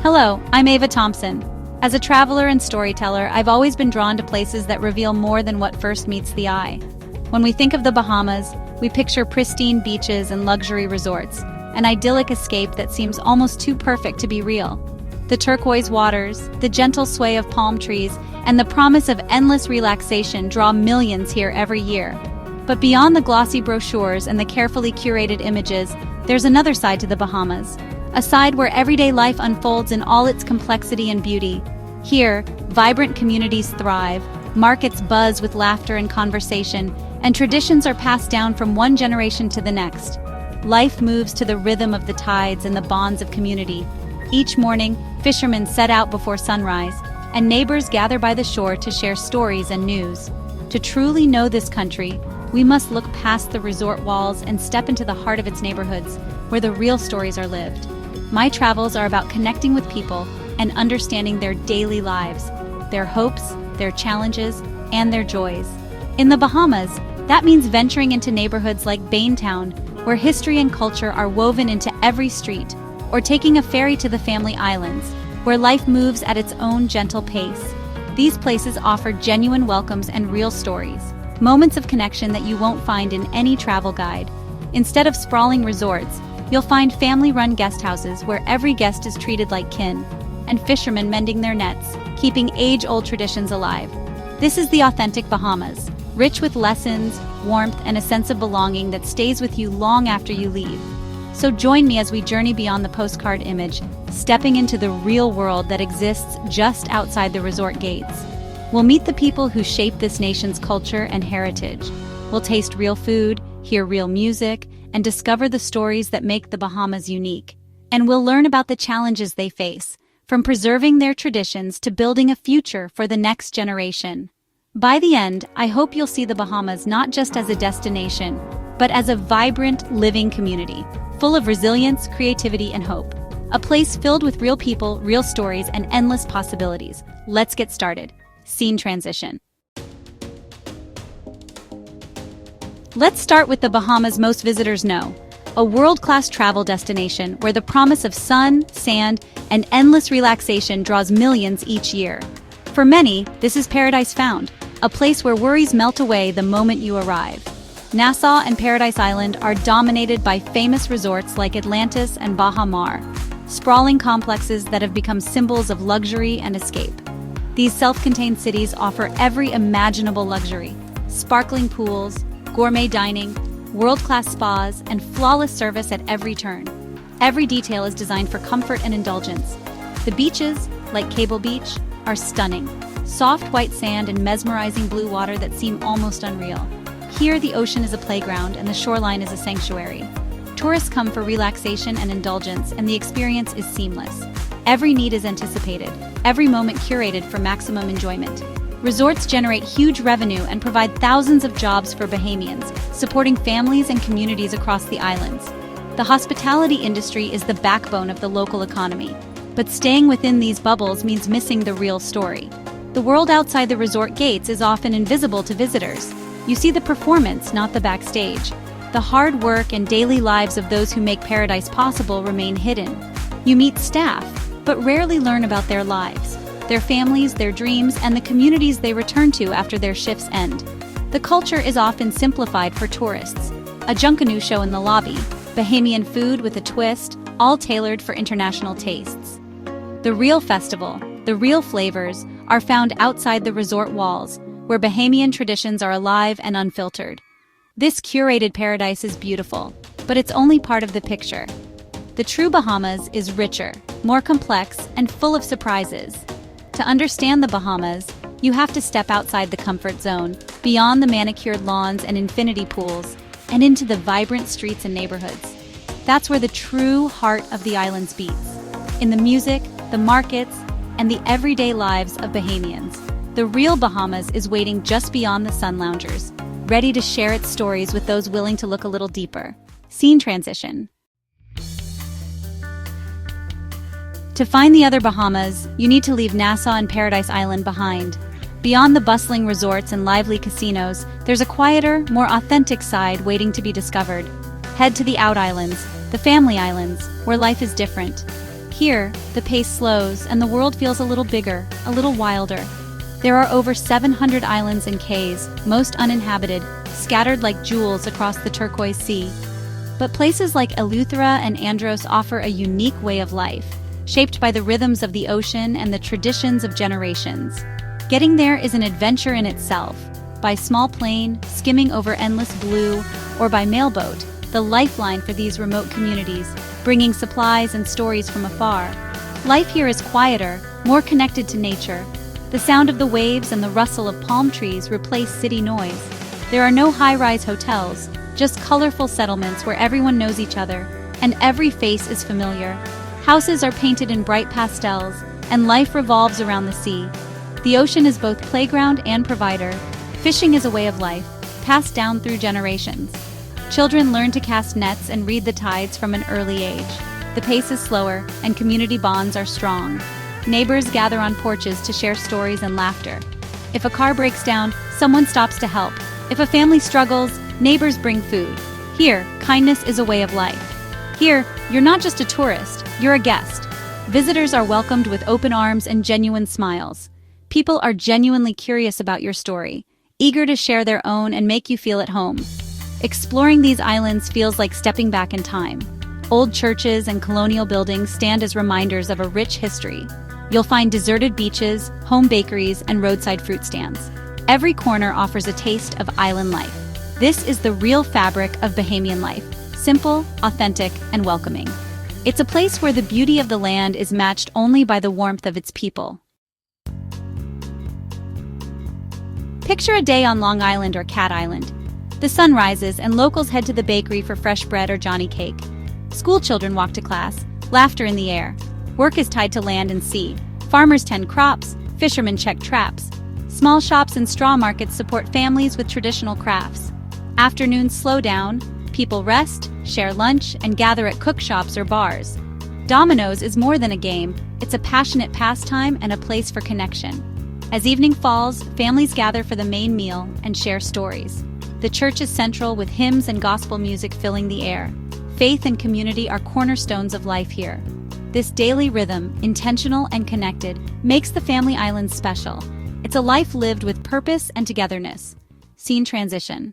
Hello, I'm Ava Thompson. As a traveler and storyteller, I've always been drawn to places that reveal more than what first meets the eye. When we think of the Bahamas, we picture pristine beaches and luxury resorts, an idyllic escape that seems almost too perfect to be real. The turquoise waters, the gentle sway of palm trees, and the promise of endless relaxation draw millions here every year. But beyond the glossy brochures and the carefully curated images, there's another side to the Bahamas. A side where everyday life unfolds in all its complexity and beauty. Here, vibrant communities thrive, markets buzz with laughter and conversation, and traditions are passed down from one generation to the next. Life moves to the rhythm of the tides and the bonds of community. Each morning, fishermen set out before sunrise, and neighbors gather by the shore to share stories and news. To truly know this country, we must look past the resort walls and step into the heart of its neighborhoods, where the real stories are lived. My travels are about connecting with people and understanding their daily lives, their hopes, their challenges, and their joys. In the Bahamas, that means venturing into neighborhoods like Baintown, where history and culture are woven into every street, or taking a ferry to the Family Islands, where life moves at its own gentle pace. These places offer genuine welcomes and real stories, moments of connection that you won't find in any travel guide. Instead of sprawling resorts, you'll find family-run guest houses where every guest is treated like kin, and fishermen mending their nets, keeping age-old traditions alive. This is the authentic Bahamas, rich with lessons, warmth, and a sense of belonging that stays with you long after you leave. So join me as we journey beyond the postcard image, stepping into the real world that exists just outside the resort gates. We'll meet the people who shape this nation's culture and heritage. We'll taste real food, hear real music, and discover the stories that make the Bahamas unique. And we'll learn about the challenges they face, from preserving their traditions to building a future for the next generation. By the end, I hope you'll see the Bahamas not just as a destination, but as a vibrant, living community, full of resilience, creativity, and hope. A place filled with real people, real stories, and endless possibilities. Let's get started. Scene transition. Let's start with the Bahamas most visitors know, a world-class travel destination where the promise of sun, sand, and endless relaxation draws millions each year. For many, this is paradise found, a place where worries melt away the moment you arrive. Nassau and Paradise Island are dominated by famous resorts like Atlantis and Baha Mar, sprawling complexes that have become symbols of luxury and escape. These self-contained cities offer every imaginable luxury: sparkling pools, gourmet dining, world-class spas, and flawless service at every turn. Every detail is designed for comfort and indulgence. The beaches, like Cable Beach, are stunning. Soft white sand and mesmerizing blue water that seem almost unreal. Here, the ocean is a playground and the shoreline is a sanctuary. Tourists come for relaxation and indulgence, and the experience is seamless. Every need is anticipated, every moment curated for maximum enjoyment. Resorts generate huge revenue and provide thousands of jobs for Bahamians, supporting families and communities across the islands. The hospitality industry is the backbone of the local economy, but staying within these bubbles means missing the real story. The world outside the resort gates is often invisible to visitors. You see the performance, not the backstage. The hard work and daily lives of those who make paradise possible remain hidden. You meet staff, but rarely learn about their lives, their families, their dreams, and the communities they return to after their shifts end. The culture is often simplified for tourists. A Junkanoo show in the lobby, Bahamian food with a twist, all tailored for international tastes. The real festival, the real flavors, are found outside the resort walls, where Bahamian traditions are alive and unfiltered. This curated paradise is beautiful, but it's only part of the picture. The true Bahamas is richer, more complex, and full of surprises. To understand the Bahamas, you have to step outside the comfort zone, beyond the manicured lawns and infinity pools, and into the vibrant streets and neighborhoods. That's where the true heart of the islands beats. In the music, the markets, and the everyday lives of Bahamians. The real Bahamas is waiting just beyond the sun loungers, ready to share its stories with those willing to look a little deeper. Scene transition. To find the other Bahamas, you need to leave Nassau and Paradise Island behind. Beyond the bustling resorts and lively casinos, there's a quieter, more authentic side waiting to be discovered. Head to the Out Islands, the Family Islands, where life is different. Here, the pace slows and the world feels a little bigger, a little wilder. There are over 700 islands and cays, most uninhabited, scattered like jewels across the turquoise sea. But places like Eleuthera and Andros offer a unique way of life, shaped by the rhythms of the ocean and the traditions of generations. Getting there is an adventure in itself. By small plane, skimming over endless blue, or by mailboat, the lifeline for these remote communities, bringing supplies and stories from afar. Life here is quieter, more connected to nature. The sound of the waves and the rustle of palm trees replace city noise. There are no high-rise hotels, just colorful settlements where everyone knows each other, and every face is familiar. Houses are painted in bright pastels, and life revolves around the sea. The ocean is both playground and provider. Fishing is a way of life, passed down through generations. Children learn to cast nets and read the tides from an early age. The pace is slower, and community bonds are strong. Neighbors gather on porches to share stories and laughter. If a car breaks down, someone stops to help. If a family struggles, neighbors bring food. Here, kindness is a way of life. Here, you're not just a tourist, you're a guest. Visitors are welcomed with open arms and genuine smiles. People are genuinely curious about your story, eager to share their own and make you feel at home. Exploring these islands feels like stepping back in time. Old churches and colonial buildings stand as reminders of a rich history. You'll find deserted beaches, home bakeries, and roadside fruit stands. Every corner offers a taste of island life. This is the real fabric of Bahamian life, simple, authentic, and welcoming. It's a place where the beauty of the land is matched only by the warmth of its people. Picture a day on Long Island or Cat Island. The sun rises and locals head to the bakery for fresh bread or Johnny cake. School children walk to class, laughter in the air. Work is tied to land and sea. Farmers tend crops, fishermen check traps. Small shops and straw markets support families with traditional crafts. Afternoons slow down, people rest, share lunch, and gather at cook shops or bars. Dominoes is more than a game, it's a passionate pastime and a place for connection. As evening falls, families gather for the main meal and share stories. The church is central with hymns and gospel music filling the air. Faith and community are cornerstones of life here. This daily rhythm, intentional and connected, makes the family islands special. It's a life lived with purpose and togetherness. Scene transition.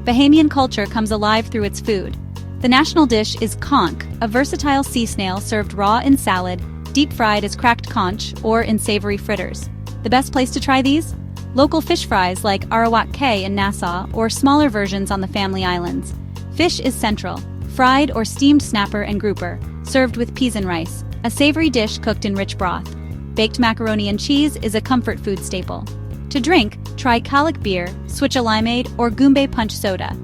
Bahamian culture comes alive through its food. The national dish is conch, a versatile sea snail served raw in salad, deep-fried as cracked conch, or in savory fritters. The best place to try these? Local fish fries like Arawak Cay in Nassau, or smaller versions on the Family Islands. Fish is central, fried or steamed snapper and grouper, served with peas and rice, a savory dish cooked in rich broth. Baked macaroni and cheese is a comfort food staple. To drink, try Calic beer, Switch a limeade, or Goombay punch soda.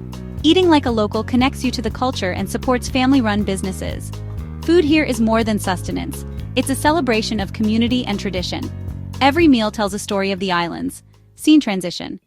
Eating like a local connects you to the culture and supports family-run businesses. Food here is more than sustenance. It's a celebration of community and tradition. Every meal tells a story of the islands. Scene transition.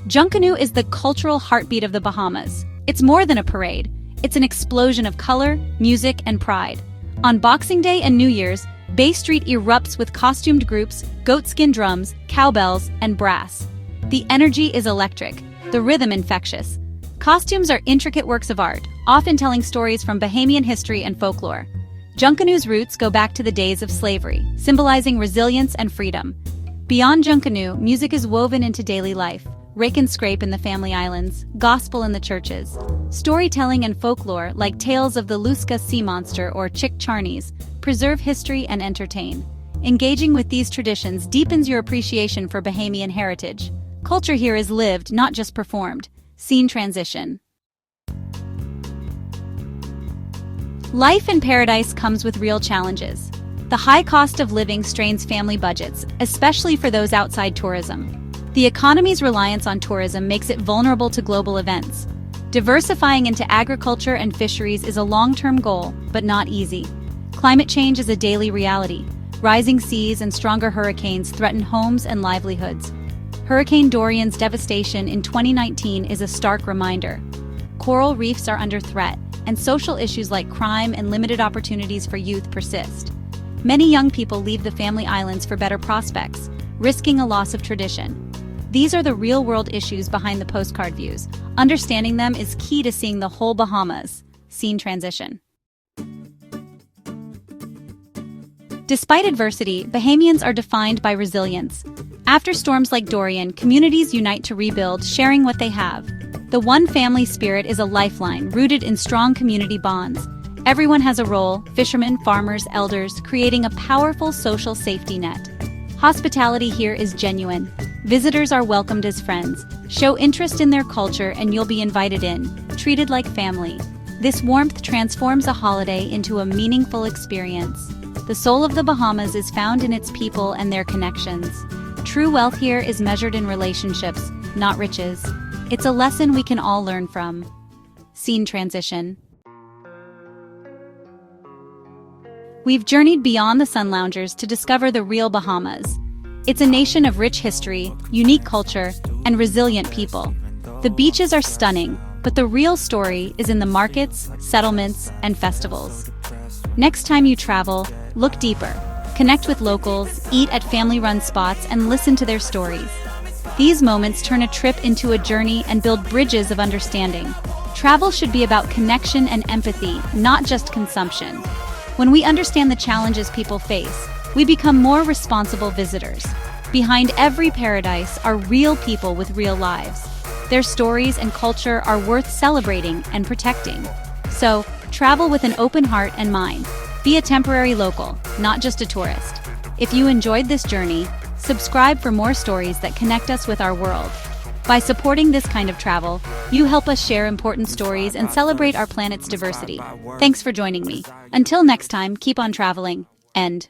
Junkanoo is the cultural heartbeat of the Bahamas. It's more than a parade. It's an explosion of color, music, and pride. On Boxing Day and New Year's, Bay Street erupts with costumed groups, goatskin drums, cowbells, and brass. The energy is electric, the rhythm infectious. Costumes are intricate works of art, often telling stories from Bahamian history and folklore. Junkanoo's roots go back to the days of slavery, symbolizing resilience and freedom. Beyond Junkanoo, music is woven into daily life. Rake and scrape in the Family Islands, gospel in the churches. Storytelling and folklore, like tales of the Luska sea monster or Chick Charnies, preserve history and entertain. Engaging with these traditions deepens your appreciation for Bahamian heritage. Culture here is lived, not just performed. Scene transition. Life in paradise comes with real challenges. The high cost of living strains family budgets, especially for those outside tourism. The economy's reliance on tourism makes it vulnerable to global events. Diversifying into agriculture and fisheries is a long-term goal, but not easy. Climate change is a daily reality. Rising seas and stronger hurricanes threaten homes and livelihoods. Hurricane Dorian's devastation in 2019 is a stark reminder. Coral reefs are under threat, and social issues like crime and limited opportunities for youth persist. Many young people leave the Family Islands for better prospects, risking a loss of tradition. These are the real-world issues behind the postcard views. Understanding them is key to seeing the whole Bahamas. Scene transition. Despite adversity, Bahamians are defined by resilience. After storms like Dorian, communities unite to rebuild, sharing what they have. The one family spirit is a lifeline rooted in strong community bonds. Everyone has a role, fishermen, farmers, elders, creating a powerful social safety net. Hospitality here is genuine. Visitors are welcomed as friends. Show interest in their culture and you'll be invited in, treated like family. This warmth transforms a holiday into a meaningful experience. The soul of the Bahamas is found in its people and their connections. True wealth here is measured in relationships, not riches. It's a lesson we can all learn from. Scene transition. We've journeyed beyond the sun loungers to discover the real Bahamas. It's a nation of rich history, unique culture, and resilient people. The beaches are stunning, but the real story is in the markets, settlements, and festivals. Next time you travel, look deeper. Connect with locals, eat at family-run spots, and listen to their stories. These moments turn a trip into a journey and build bridges of understanding. Travel should be about connection and empathy, not just consumption. When we understand the challenges people face, we become more responsible visitors. Behind every paradise are real people with real lives. Their stories and culture are worth celebrating and protecting. So, travel with an open heart and mind. Be a temporary local, not just a tourist. If you enjoyed this journey, subscribe for more stories that connect us with our world. By supporting this kind of travel, you help us share important stories and celebrate our planet's diversity. Thanks for joining me. Until next time, keep on traveling. End.